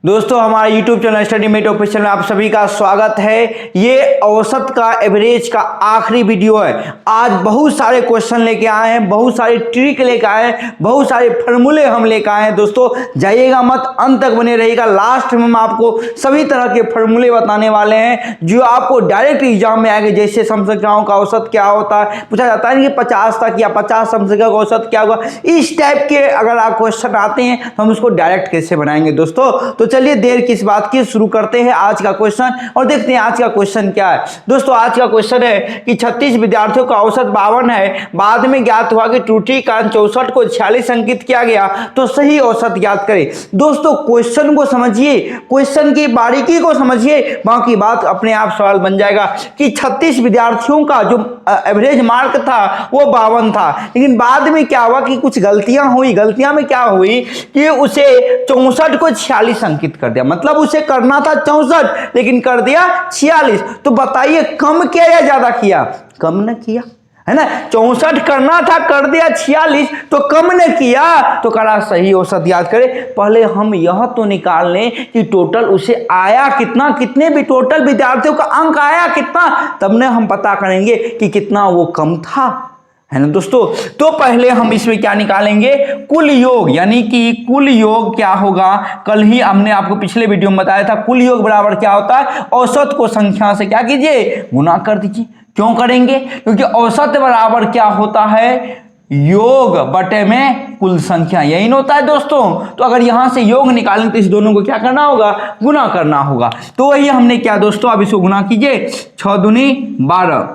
दोस्तों हमारे YouTube channel स्टडीमेट official में आप सभी का स्वागत है। ये औसत का एवरेज का आखिरी वीडियो है। आज बहुत सारे क्वेश्चन लेके आए हैं, बहुत सारे ट्रिक लेके आए हैं, बहुत सारे फॉर्मूले हम लेके आए हैं। दोस्तों जाइएगा मत, अंत तक बने रहिएगा। लास्ट में हम आपको सभी तरह के फॉर्मूले बताने वाले हैं जो आपको डायरेक्ट एग्जाम में आएंगे। जैसे समसंख्याओं का औसत क्या होता है, पूछा जाता है कि 50 तक या 50 समसंख्या का औसत क्या होगा। इस टाइप के अगर आप क्वेश्चन आते हैं तो हम उसको डायरेक्ट कैसे बनाएंगे। दोस्तों तो चलिए देर किस बात की, शुरू करते हैं आज का क्वेश्चन और देखते हैं आज का क्वेश्चन क्या है। दोस्तों आज का क्वेश्चन है कि 36 विद्यार्थियों का औसत 52 है, बाद में ज्ञात हुआ कि त्रुटि कारण 64 को 46 अंकित किया गया, तो सही औसत ज्ञात करें। दोस्तों क्वेश्चन को समझिए, क्वेश्चन की बारीकी को समझिए, बाकी बात अपने आप सवाल बन जाएगा कि 36 विद्यार्थियों का जो एवरेज मार्क था वो 52 था, लेकिन बाद में क्या हुआ कि कुछ गलतियां हुई। गलतियां में क्या हुई कि उसे 64 को 46 अंकित कर दिया। मतलब उसे करना था 64 लेकिन कर दिया 46। तो बताइए कम किया या ज्यादा किया? कम न किया, है ना। 64 करना था, कर दिया 46, तो कम ने किया, तो करा सही औसत याद करें। पहले हम यह तो निकाल लें कि टोटल उसे आया कितना, कितने भी टोटल विद्यार्थियों का अंक आया कितना, तब ने हम पता करेंगे कि कितना वो कम था, है ना दोस्तों। तो पहले हम इसमें क्या निकालेंगे, कुल योग, यानी कि कुल योग क्या होगा। कल ही हमने आपको पिछले वीडियो में बताया था कुल योग बराबर क्या होता है, औसत को संख्या से क्या कीजिए, गुना कर दीजिए। क्यों करेंगे? क्योंकि औसत बराबर क्या होता है, योग बटे में कुल संख्या, यही होता है दोस्तों। तो अगर यहां से योग निकालें तो इस दोनों को क्या करना होगा, गुना करना होगा। तो वही हमने क्या दोस्तों, अब इसको गुना कीजिए, 6 दूनी 12।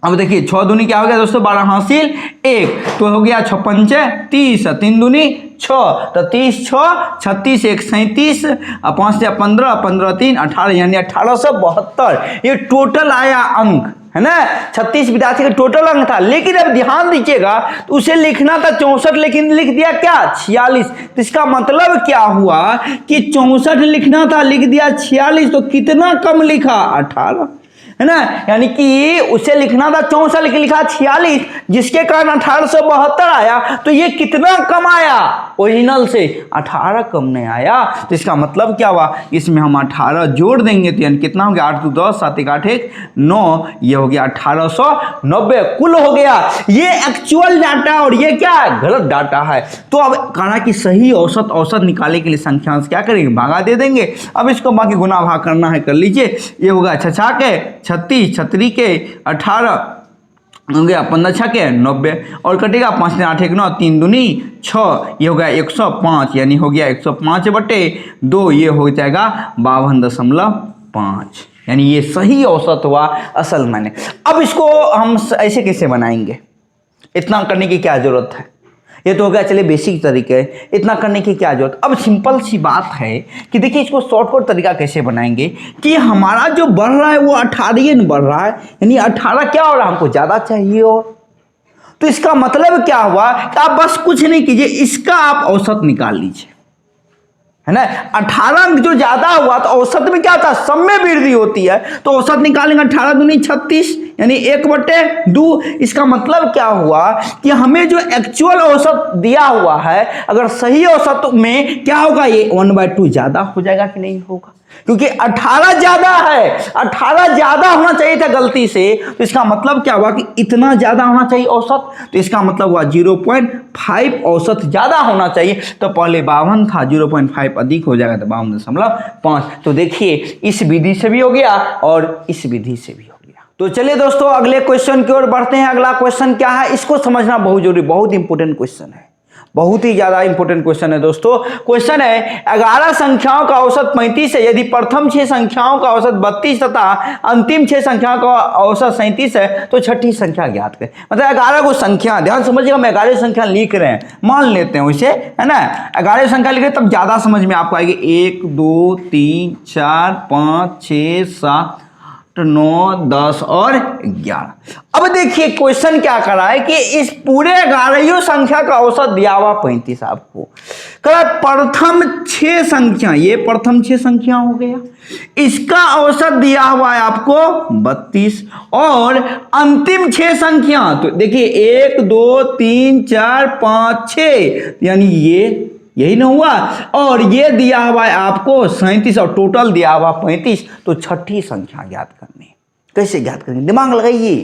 अब देखिए 6 दूनी क्या हो गया दोस्तों, 12 हासिल 1, तो हो गया 6 पंचे 30, 3 दूनी 6, तो 30 6 36, 1 37, 5 से 15, 15 3 18, यानी 1872 ये टोटल आया अंक, है ना। 36 विद्यार्थी का टोटल अंक था, लेकिन अब ध्यान दीजिएगा तो उसे लिखना था 64, लेकिन लिख दिया क्या, 46। तो इसका मतलब क्या हुआ कि 64 लिखना था, लिख दिया 46, तो कितना कम लिखा, 18, है ना। यानी कि उसे लिखना था 64 लेकिन लिखा 46, जिसके कारण 1872 आया। तो ये कितना कम आया, ओरिजिनल से 18 कम नहीं आया। तो इसका मतलब क्या हुआ, इसमें हम 18 जोड़ देंगे तो यानी कितना हो गया, 8 2 10, 7 1 8 1 9, ये हो गया 1890 कुल हो गया। ये एक्चुअल डाटा और ये क्या है, गलत डाटा है। तो अब कहना कि सही औसत, औसत निकालने के लिए संख्या क्या करेंगे, भागा दे देंगे। अब इसको बाकी गुना भाग करना है, कर लीजिए। ये होगा 6 के 36, 36 के 18 हो गया, 15 6 के 90 और कटेगा 5 से 8 1 9, 3 दूनी 6, ये हो गया 105, यानी हो गया 105 बटे 2, ये हो जाएगा 52.5, यानी ये सही औसत हुआ असल मायने। अब इसको हम ऐसे कैसे बनाएंगे, इतना करने की क्या जरूरत है, ये तो हो गया चलिए बेसिक तरीके, इतना करने की क्या जरूरत। अब सिंपल सी बात है कि देखिए इसको शॉर्टकट तरीका कैसे बनाएंगे कि हमारा जो बढ़ रहा है वो 18 बढ़ रहा है, यानी 18 क्या हो रहा है, हमको ज़्यादा चाहिए। और तो इसका मतलब क्या हुआ कि आप बस कुछ नहीं कीजिए, इसका आप औसत निकाल लीजिए, है ना। 18 अंक जो ज्यादा हुआ तो औसत में क्या होता है, सब में वृद्धि होती है। तो औसत निकालेंगे 18 दूनी 36, यानी 1/2। इसका मतलब क्या हुआ कि हमें जो एक्चुअल औसत दिया हुआ है, अगर सही औसत में क्या होगा, ये 1/2 ज्यादा हो जाएगा कि नहीं होगा, क्योंकि 18 ज्यादा है, 18 ज्यादा होना चाहिए था गलती से। तो इसका मतलब क्या हुआ कि इतना ज्यादा होना चाहिए औसत, तो इसका मतलब हुआ 0.5 औसत ज्यादा होना चाहिए। तो पहले 52 था, 0.5 अधिक हो जाएगा तो 52.5। तो देखिए इस विधि से भी हो गया और इस विधि से भी हो गया। तो चलिए दोस्तों अगले क्वेश्चन की ओर बढ़ते हैं। अगला क्वेश्चन क्या है, इसको समझना बहुत जरूरी, बहुत इंपॉर्टेंट क्वेश्चन है, बहुत ही ज्यादा इंपॉर्टेंट क्वेश्चन है दोस्तों। क्वेश्चन है 11 संख्याओं का औसत 35 है, यदि प्रथम 6 संख्याओं का औसत 32 तथा अंतिम 6 संख्याओं का औसत 37 है, तो छठी संख्या ज्ञात करें। मतलब 11 को संख्या, ध्यान समझिएगा, हम 11 संख्या लिख रहे हैं, मान लेते हैं उसे, है ना। 11 संख्या लिख रहे तब ज्यादा समझ में आपको आएगी। 1 2 3 4 5 6 7 9 10 और 11। अब देखिए क्वेश्चन क्या कर रहा है कि इस पूरे 11 संख्या का औसत दिया हुआ 35 आपको कह प्रथम 6 संख्या, ये प्रथम 6 संख्या हो गया, इसका औसत दिया हुआ है आपको 32 और अंतिम 6 संख्या, तो देखिए 1 2 3 4 5 6, यानी ये यही ना हुआ। और ये दिया हुआ है आपको 37 और टोटल दिया हुआ 35, तो छठी संख्या ज्ञात करनी। कैसे ज्ञात करेंगे, दिमाग लगाइए,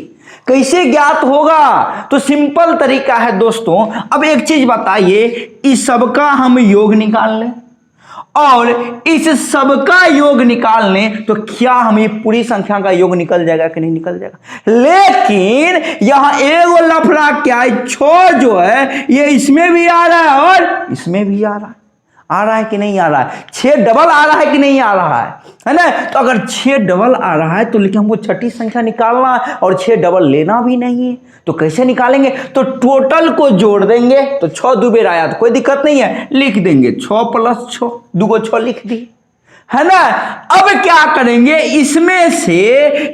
कैसे ज्ञात होगा? तो सिंपल तरीका है दोस्तों। अब एक चीज बताइए, इस सबका हम योग निकाल लें और इस सबका योग निकाल लें तो क्या हमें पूरी संख्या का योग निकल जाएगा कि नहीं निकल जाएगा? लेकिन यहां एगो लफड़ा क्या है, 6 जो है ये इसमें भी आ रहा है और इसमें भी आ रहा है कि नहीं आ रहा है? 6 डबल आ रहा है कि नहीं आ रहा है ना? तो अगर 6 डबल आ रहा है तो लेकिन हमको छठी संख्या निकालना है और 6 डबल लेना भी नहीं है, तो कैसे निकालेंगे? तो टोटल को जोड़ देंगे, तो 6 दुबेर आया तो कोई दिक्कत नहीं है, लिख देंगे 6 + 6, 2 6 लिख दिए, है ना। अब क्या करेंगे, इसमें से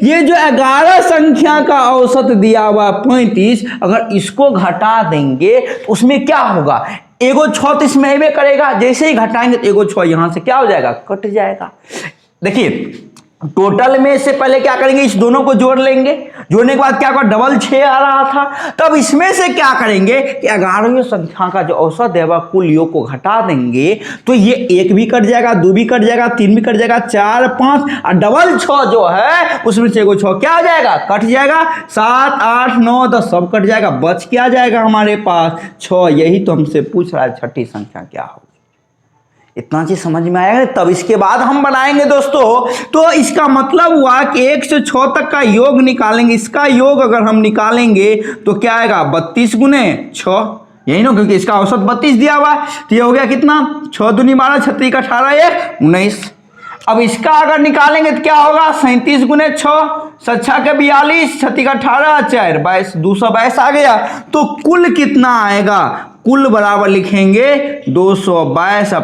ये जो 11 संख्या का औसत दिया हुआ 35, अगर इसको घटा देंगे तो उसमें क्या होगा? एगो 6 तो इसमें हेबे करेगा, जैसे ही घटाएंगे तो एगो 6 यहां से क्या हो जाएगा, कट जाएगा। देखिए टोटल में से पहले क्या करेंगे, इस दोनों को जोड़ लेंगे, जोड़ने के बाद क्या होगा, डबल 6 आ रहा था, तब इसमें से क्या करेंगे कि 11वीं संख्या का जो औसत है वह कुल योग को घटा देंगे, तो ये 1 भी कट जाएगा, 2 भी कट जाएगा, 3 भी कट जाएगा, 4 5 और डबल 6 जो है उसमें से एगो 6 क्या हो जाएगा, कट जाएगा, 7 8 9 10 सब कट जाएगा, बच क्या जाएगा हमारे पास 6। यही तो हमसे पूछ रहा है छठी संख्या क्या होगी। इतना चीज समझ में आएगा, तब इसके बाद हम बनाएंगे दोस्तों। तो इसका मतलब हुआ कि 1 से 6 तक का योग निकालेंगे, इसका योग अगर हम निकालेंगे तो क्या आएगा, 32 × 6, यही ना, क्योंकि इसका औसत 32 दिया हुआ है, तो ये हो गया कितना, 6 दूनी 12, 36 का 18 1 19। अब इसका अगर निकालेंगे तो क्या होगा, 37 × 6, 6 के 42, 36 का 18 4 22, 222 आ गया। तो कुल कितना आएगा, कुल बराबर लिखेंगे 222 +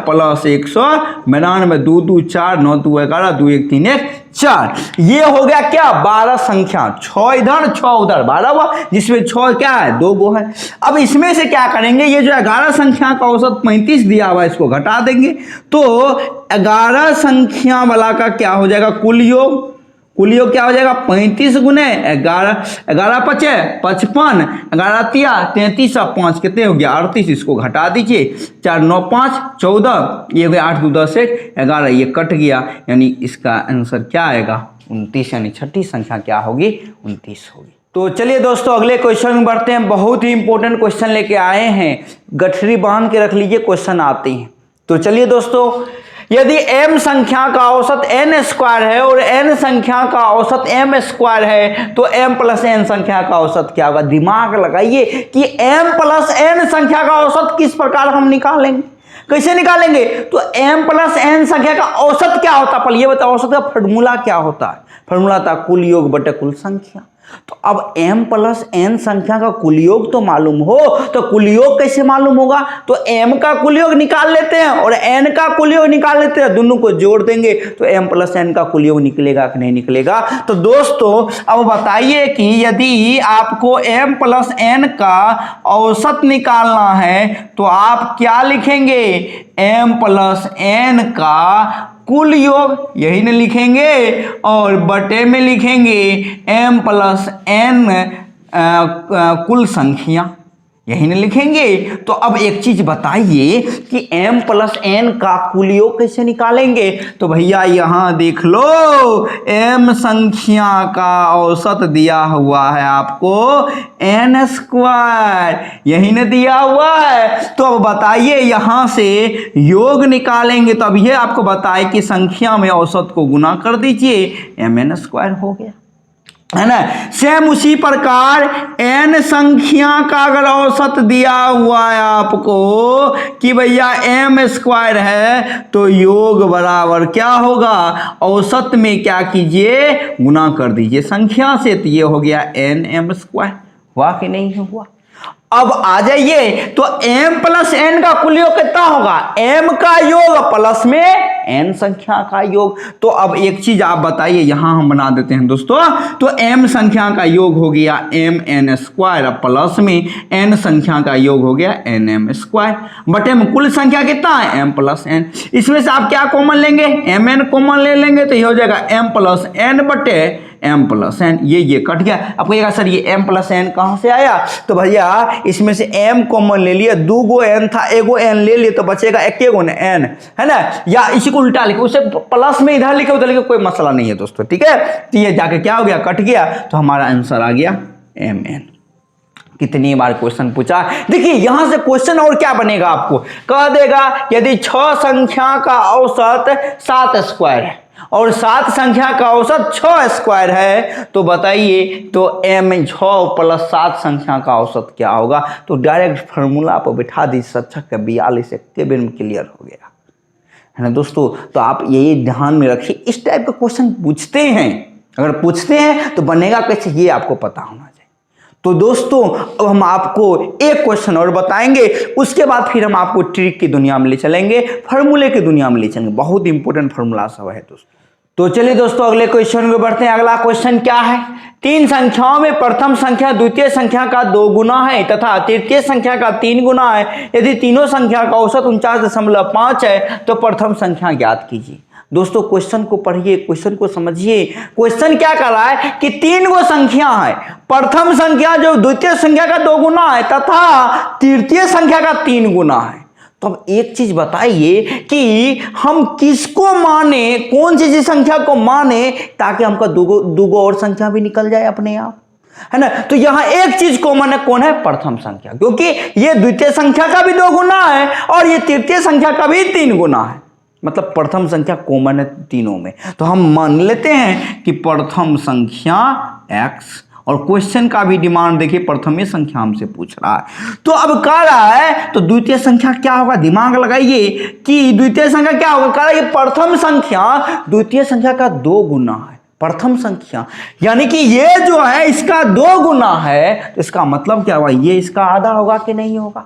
192, 2 2 4 9 2 11 2 1 3 1 4। ये हो गया क्या, 12 संख्या, 6 इधर 6 उधर, 12 हुआ, जिसमें 6 क्या है, 2 गो है। अब इसमें से क्या करेंगे, ये जो 11 संख्या का औसत 35 दिया हुआ है इसको घटा देंगे, तो 11 संख्या वाला का क्या हो जाएगा, कुल योग क्या हो जाएगा, 35 × 11, 11 5 55, 11 तिया 33 और 5 कितने हो गया, 38, इसको घटा दीजिए, 4 9 5 14, ये हो गया 8 2 10 1 11, ये कट गया, यानी इसका आंसर क्या आएगा, 29, यानी छठी संख्या क्या होगी, 29 होगी। तो चलिए दोस्तों अगले क्वेश्चन में बढ़ते हैं। बहुत ही इंपॉर्टेंट क्वेश्चन लेके आए हैं, गठरी बांध के रख लीजिए, क्वेश्चन आते हैं। तो चलिए दोस्तों, यदि m संख्या का औसत n² है और n संख्या का औसत m² है, तो m + n संख्या का औसत क्या होगा? दिमाग लगाइए कि m + n संख्या का औसत किस प्रकार हम निकालेंगे, कैसे निकालेंगे? तो m + n संख्या का औसत क्या होता है, पहले ये बताओ, औसत का फॉर्मूला क्या होता है? फॉर्मूला था कुल योग बटे कुल संख्या। तो अब m + n संख्या का कुल योग तो मालूम हो, तो कुल योग कैसे मालूम होगा? तो m का कुल योग निकाल लेते हैं और n का कुल योग निकाल लेते हैं, दोनों को जोड़ देंगे तो m + n का कुल योग निकलेगा कि नहीं निकलेगा? तो दोस्तों अब बताइए कि यदि आपको m + n का औसत निकालना है तो आप क्या लिखेंगे, m + n का कुल योग, यही न लिखेंगे, और बटे में लिखेंगे m + n कुल संख्या, यही न लिखेंगे। तो अब एक चीज बताइए कि m + n का कुल योग कैसे निकालेंगे? तो भैया यहां देख लो, m संख्या का औसत दिया हुआ है आपको n², यही न दिया हुआ है। तो अब बताइए यहां से योग निकालेंगे, तो अब ये आपको बताए कि संख्या में औसत को गुना कर दीजिए, mn² हो गया, है ना। सेम उसी प्रकार n संख्या का अगर औसत दिया हुआ है आपको कि भैया m² है, तो योग बराबर क्या होगा, औसत में क्या कीजिए, गुना कर दीजिए संख्या से, तो ये हो गया nm²। हुआ कि नहीं हुआ? अब आ जाइए, तो m + n का कुल योग कितना होगा, m का योग प्लस में n संख्या का योग। तो अब एक चीज आप बताइए, यहां हम बना देते हैं दोस्तों, तो m संख्या का योग हो गया mn² प्लस में n संख्या का योग हो गया nm², बटे में कुल संख्या कितना है, m + n। इसमें से आप क्या कॉमन लेंगे, mn कॉमन ले लेंगे, तो ये हो जाएगा m + n बटे m प्लस एन, ये कट गया। अब कहिएगा सर ये m प्लस एन कहाँ से आया, तो भैया इसमें से m कॉमन ले लिया, 2 गो n था, 1 गो n ले लिए तो बचेगा 1 गो n, है ना। या इसी को उल्टा लिखे, उसे प्लस में इधर लिखे उधर लिखे, कोई मसला नहीं है दोस्तों, ठीक है। तो ये जाके क्या हो गया, कट गया, तो हमारा आंसर आ गया mn। कितनी बार क्वेश्चन पूछा, देखिए यहां से क्वेश्चन और क्या बनेगा, आपको कह देगा यदि 6 संख्या का औसत 7 स्क्वायर है और 7 संख्या का औसत 6 स्क्वायर है, तो बताइए तो m 6 प्लस 7 संख्या का औसत क्या होगा। तो डायरेक्ट फार्मूला पर बिठा दी, 7×42 के बेर में क्लियर हो गया, है ना दोस्तों। तो आप यही ध्यान में रखिए, इस टाइप का क्वेश्चन पूछते हैं, अगर पूछते हैं तो बनेगा कैसे, ये आपको पता होना चाहिए। तो दोस्तों अब हम आपको एक क्वेश्चन और बताएंगे, उसके बाद फिर हम आपको ट्रिक की दुनिया में ले चलेंगे, फार्मूले की दुनिया में ले चलेंगे, बहुत इंपॉर्टेंट फार्मूला सब है दोस्तों। तो चलिए दोस्तों अगले क्वेश्चन में बढ़ते हैं। अगला क्वेश्चन क्या है, 3 संख्याओं में प्रथम संख्या द्वितीय संख्या का 2 गुना है तथा तृतीय संख्या का 3 गुना है। यदि तीनों संख्या का औसत 49.5 है तो प्रथम संख्या ज्ञात कीजिए। दोस्तों क्वेश्चन को पढ़िए, क्वेश्चन को समझिए। क्वेश्चन क्या कर रहा है कि 3 गो संख्या है, प्रथम संख्या जो द्वितीय संख्या का 2 गुना है तथा तृतीय संख्या का 3 गुना है। तो अब एक चीज बताइए कि हम किसको माने, कौन सी संख्या को माने ताकि हमका दो गो और संख्या भी निकल जाए अपने आप, है ना। तो यहां एक चीज कॉमन है, कौन है, प्रथम संख्या, क्योंकि ये द्वितीय संख्या का भी 2 गुना है और ये तृतीय संख्या का भी 3 गुना है, मतलब प्रथम संख्या कॉमन है तीनों में। तो हम मान लेते हैं कि प्रथम संख्या x, और क्वेश्चन का भी डिमांड देखिए प्रथम संख्या हमसे पूछ रहा है, तो अब कह रहा है तो द्वितीय संख्या क्या होगा, दिमाग लगाइए कि द्वितीय संख्या क्या होगा। कह रहा है प्रथम संख्या द्वितीय संख्या का 2 गुना है, प्रथम संख्या यानी कि ये जो है इसका 2 गुना है, तो इसका मतलब क्या होगा, ये इसका आधा होगा कि नहीं होगा।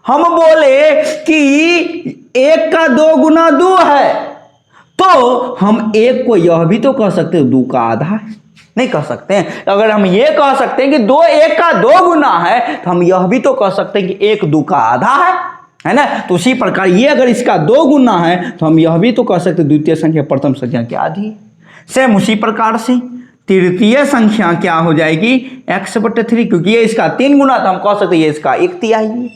हम बोले कि 1 का 2 गुना 2 है, तो हम 1 को यह भी तो कह सकते हैं 2 का आधा है, नहीं कह सकते हैं। अगर हम ये कह सकते हैं कि 1 का 2 गुना है, तो हम यह भी तो कह सकते हैं कि 1 2 का आधा है ना। तो उसी प्रकार ये अगर इसका 2 गुना है, तो हम यह भी तो कह सकते हैं द्वितीय संख्या प्रथम संख्या की आधी है। सेम उसी प्रकार से तृतीय संख्या क्या हो जाएगी, x/3, क्योंकि ये इसका 3 गुना, तो हम कह सकते हैं ये इसका 1/3 है।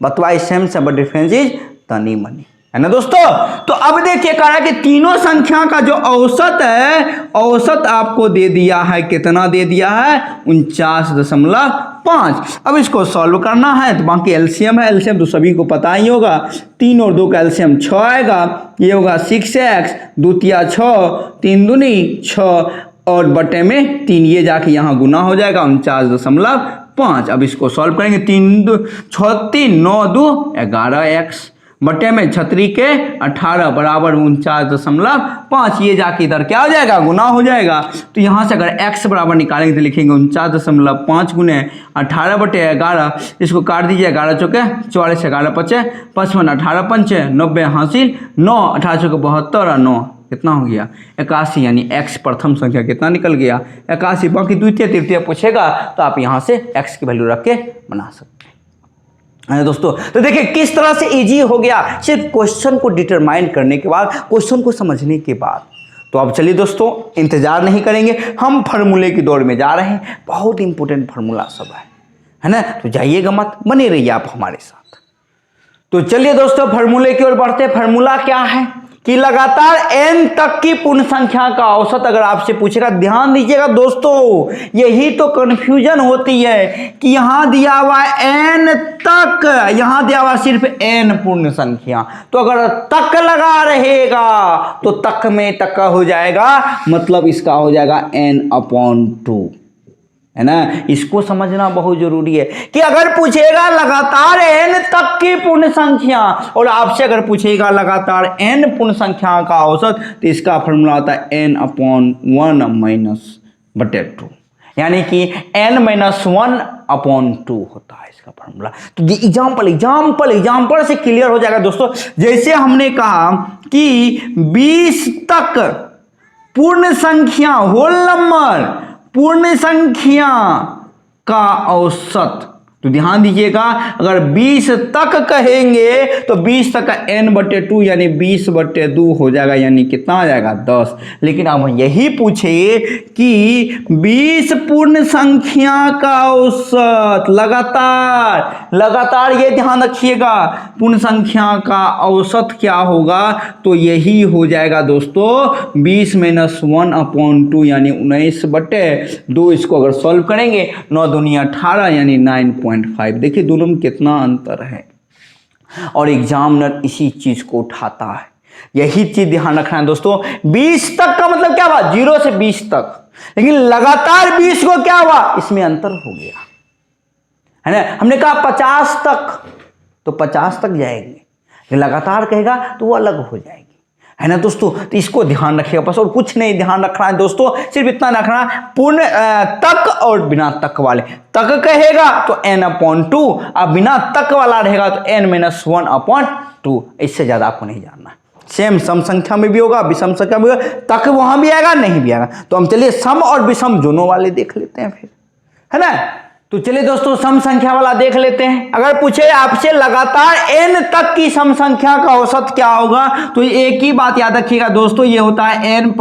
बतवाई सेम से, बट डिफरेंस इज तनी मनी, है ना दोस्तों। तो अब देखिए कह रहा है कि तीनों संख्या का जो औसत है, औसत आपको दे दिया है, कितना दे दिया है, 49.5। अब इसको सॉल्व करना है, तो बाकी एलसीएम है, एलसीएम तो सभी को पता ही होगा, 3 और 2 का एलसीएम 6 आएगा, ये होगा 6x, 2 तिया 6, 3 दूनी 6 और बटे में 3, ये जाके यहाँ गुना हो जाएगा 49.5। अब इसको सॉल्व करेंगे, 3 2 6 3 9 2 11x बटे में 6 के 18 बराबर 49.5, ये जाके इधर क्या हो जाएगा, गुना हो जाएगा। तो यहाँ से अगर x बराबर निकालेंगे तो लिखेंगे 49.5 गुने 18/11, इसको काट दीजिए, 11 चौके 44, 11 पचे 55, 18 पंचे 90 हासिल 9, 18 चौके 72 और 9 कितना हो गया 81, यानी x प्रथम संख्या कितना निकल गया 81। बाकी द्वितीय तृतीय पूछेगा तो आप यहाँ से x की वैल्यू रख के बना सकते हैं दोस्तों। तो देखिए किस तरह से इजी हो गया, सिर्फ क्वेश्चन को डिटरमाइन करने के बाद, क्वेश्चन को समझने के बाद। तो अब चलिए दोस्तों इंतजार नहीं करेंगे, हम फार्मूले की दौड़ में जा रहे हैं, बहुत इंपॉर्टेंट फार्मूला सब है ना। तो जाइएगा मत, बने रहिए आप हमारे साथ। तो चलिए दोस्तों फार्मूले की ओर बढ़ते हैं। फार्मूला क्या है कि लगातार n तक की पूर्ण संख्या का औसत अगर आपसे पूछेगा, ध्यान दीजिएगा दोस्तों, यही तो कंफ्यूजन होती है कि यहां दिया हुआ n तक, यहां दिया हुआ सिर्फ n पूर्ण संख्या, तो अगर तक लगा रहेगा तो तक में तक हो जाएगा, मतलब इसका हो जाएगा n/2, है ना। इसको समझना बहुत जरूरी है कि अगर पूछेगा लगातार n तक की पूर्ण संख्या और आपसे अगर पूछेगा लगातार n पूर्ण संख्या का औसत, तो इसका फॉर्मूला होता है n/1 - 2, यानी कि n-1/2 होता है इसका फॉर्मूला। तो एग्जाम्पल से क्लियर हो जाएगा दोस्तों। जैसे हमने कहा कि 20 तक पूर्ण संख्या, होल नंबर, पूर्ण संख्या का औसत तो ध्यान दीजिएगा, अगर 20 तक कहेंगे तो 20 तक का n/2 यानी 20/2 हो जाएगा, यानी कितना आ जाएगा 10। लेकिन अब यही पूछे कि 20 पूर्ण संख्या का औसत, लगातार ये ध्यान रखिएगा, पूर्ण संख्या का औसत क्या होगा, तो यही हो जाएगा दोस्तों 20 - 1/2 यानी 19/2। इसको अगर सॉल्व करेंगे 9 दूनी 18 यानी 9.5। देखिए दोनों में कितना अंतर है, और एग्जामिनर इसी चीज को उठाता है। यही चीज ध्यान रखना है दोस्तों। 20 तक का मतलब क्या हुआ, 0 से 20 तक, लेकिन लगातार 20 को क्या हुआ, इसमें अंतर हो गया है ना। हमने कहा 50 तक तो 50 तक जाएगी, लगातार कहेगा तो वो अलग हो जाएगी, है ना दोस्तों। तो इसको ध्यान रखिएगा बस, और कुछ नहीं ध्यान रखना है दोस्तों, सिर्फ इतना रखना, पूर्ण तक और बिना तक वाले। तक कहेगा तो n/2, अब बिना तक वाला रहेगा तो n - 1/2। इससे ज्यादा आपको नहीं जानना। सेम सम संख्या में भी होगा, विषम संख्या में भी होगा, तक वहां भी आएगा, नहीं भी आएगा। तो हम चलिए सम और विषम दोनों वाले देख लेते हैं फिर, है ना। तो चलिए दोस्तों सम संख्या वाला देख लेते हैं। अगर पूछे आपसे लगातार n तक की सम संख्या का औसत क्या होगा, तो एक ही बात याद रखिएगा दोस्तों, ये होता है n/2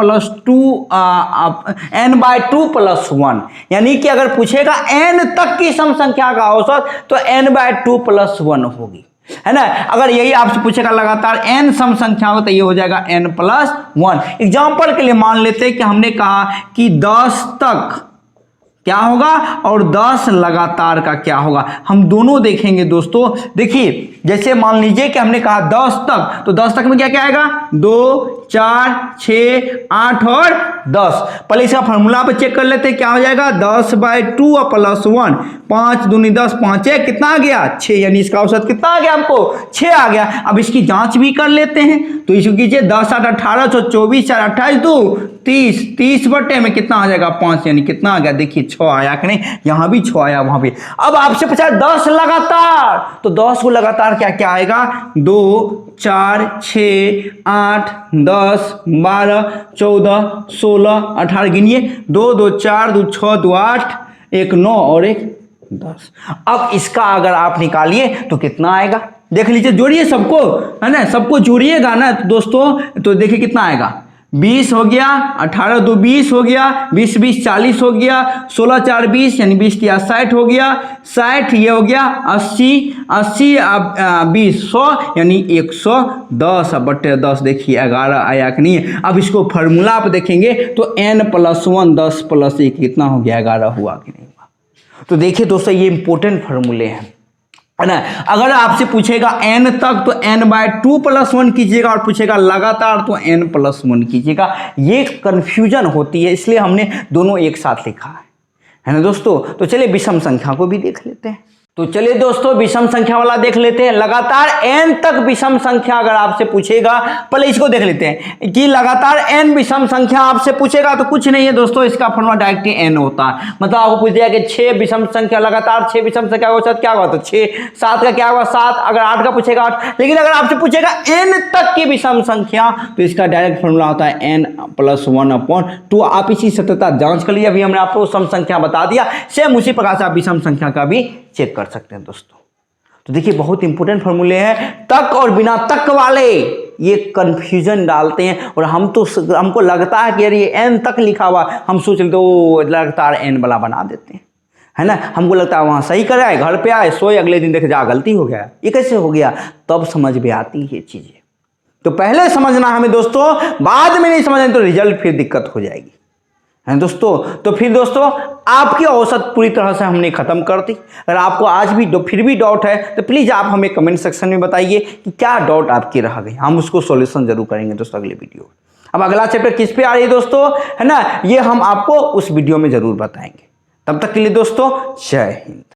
+ 1। यानी कि अगर पूछेगा n तक की सम संख्या का औसत तो n/2 + 1 होगी, है ना। अगर यही आपसे पूछेगा लगातार n सम संख्या हो तो ये हो जाएगा n + 1। एग्जाम्पल के लिए मान लेते हैं कि हमने कहा कि 10 तक क्या होगा और 10 लगातार का क्या होगा, हम दोनों देखेंगे दोस्तों। देखिए जैसे मान लीजिए कि हमने कहा 10 तक, तो 10 तक में क्या क्या आएगा, 2, 4, 6, 8 और 10। पहले इसका फॉर्मूला पे चेक कर लेते हैं, क्या हो जाएगा 10/2 + 1, 5 दूनी 10, 5 1 कितना आ गया 6, यानी इसका औसत कितना आ गया हमको 6 आ गया। अब इसकी जांच भी कर लेते हैं, तो इसको कीजिए 10 8 18 24 4 28 2 30, 30 में कितना आ जाएगा 5, यानी कितना आ गया, देखिए 6 आया कि नहीं, यहां भी 6 आया, वहां भी। अब आपसे पूछा 10 लगातार, तो 10 को लगातार क्या क्या आएगा, 2 4 6 8 10 12 14 16 18, गिनिए 2 2 4 2 6 2 8 1 9 और 1 10। अब इसका अगर आप निकालिए तो कितना आएगा, देख लीजिए, जोड़िए सबको, है ना, सबको जोड़िएगा ना तो दोस्तों, तो देखिए कितना आएगा, 20 हो गया, 18 2 20 हो गया, 20 20 40 हो गया, 16 4 20 यानी 20 या 60 हो गया, 60 ये हो गया 80 80 20 100 यानी 110/10। देखिए 11 आया कि नहीं। अब इसको फार्मूला पे देखेंगे तो n + 1 10 + 1 कितना हो गया, 11 हुआ कि नहीं हुआ। तो देखिए दोस्तों ये इंपॉर्टेंट फार्मूले हैं, है ना। अगर आपसे पूछेगा n तक तो n/2 + 1 कीजिएगा, और पूछेगा लगातार तो n + 1 कीजिएगा। ये कंफ्यूजन होती है, इसलिए हमने दोनों एक साथ लिखा है ना दोस्तों। तो चलिए विषम संख्या को भी देख लेते हैं। तो चलिए दोस्तों विषम संख्या वाला देख लेते हैं। लगातार n तक विषम संख्या अगर आपसे पूछेगा, पहले इसको देख लेते हैं कि लगातार n विषम संख्या आपसे पूछेगा तो कुछ नहीं है दोस्तों, इसका फॉर्मूला डायरेक्ट n होता है। मतलब आपको पूछ दिया कि 6 विषम संख्या, लगातार 6 विषम संख्या का औसत क्या होगा, तो 6, 7 का क्या होगा 7, अगर 8 का पूछेगा 8। लेकिन अगर आपसे पूछेगा n तक की विषम संख्या तो इसका डायरेक्ट फॉर्मूला होता है n + 1/2। आप इसी सत्यता जांच कर लीजिए, अभी हमने आपको सम संख्या बता दिया, सेम उसी प्रकार से आप विषम संख्या का भी चेक कर सकते हैं दोस्तों। तो देखिए बहुत इंपॉर्टेंट फॉर्मूले हैं, तक और बिना तक वाले ये कंफ्यूजन डालते हैं, और हमको लगता है कि यार ये n तक लिखा हुआ, हम सोच लेते ओ लगातार n वाला बना देते हैं, है ना। हमको लगता है वहां सही कर आए, घर पे आए, सोए, अगले दिन देखे जा गलती हो गया, ये कैसे हो गया, तब समझ में आती है ये चीजें। तो पहले समझना हमें दोस्तों, बाद में नहीं समझें तो रिजल्ट फिर दिक्कत हो जाएगी, है दोस्तों। तो फिर दोस्तों आपकी औसत पूरी तरह से हमने खत्म कर दी। अगर आपको आज भी फिर भी डाउट है तो प्लीज आप हमें कमेंट सेक्शन में बताइए कि क्या डाउट आपकी रह गई, हम उसको सॉल्यूशन जरूर करेंगे दोस्तों अगले वीडियो। अब अगला चैप्टर किस पे आ रही है दोस्तों, है ना, ये हम आपको उस वीडियो में जरूर बताएंगे। तब तक के लिए दोस्तों जय हिंद।